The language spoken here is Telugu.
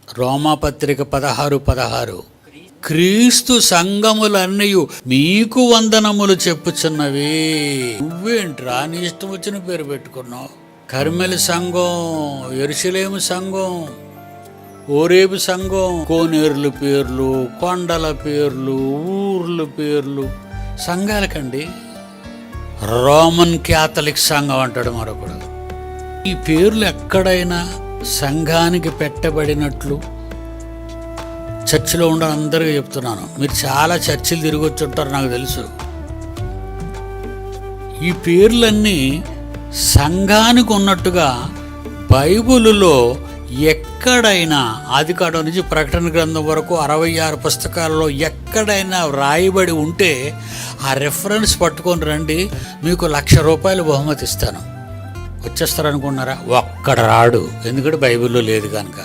రోమాపత్రిక 16:16 క్రీస్తు సంఘములన్నీ మీకు వందనములు చెప్పుచున్నవి. నువ్వేంట్రా నీ ఇష్టం వచ్చిన పేరు పెట్టుకున్నావు? కర్మెలి సంఘం, యెరూషలేము సంఘం, ఓరేబు సంఘం, కోనేరుల పేర్లు, కొండల పేర్లు, ఊర్ల పేర్లు సంఘాలకండి. రోమన్ క్యాథలిక్ సంఘం అంటాడు మరొకడు. ఈ పేర్లు ఎక్కడైనా సంఘానికి పెట్టబడినట్లు చర్చిలో ఉండాలి. అందరికీ చెప్తున్నాను, మీరు చాలా చర్చిలు తిరిగి వచ్చి ఉంటారు, నాకు తెలుసు. ఈ పేర్లన్నీ సంఘానికి ఉన్నట్టుగా బైబిలులో ఎక్కడైనా ఆదికాండం నుంచి ప్రకటన గ్రంథం వరకు 66 పుస్తకాలలో ఎక్కడైనా వ్రాయబడి ఉంటే ఆ రెఫరెన్స్ పట్టుకొని రండి, మీకు ₹1,00,000 బహుమతి ఇస్తాను. వచ్చేస్తారనుకున్నారా? ఒక్కడ రాడు, ఎందుకంటే బైబిల్లో లేదు కనుక.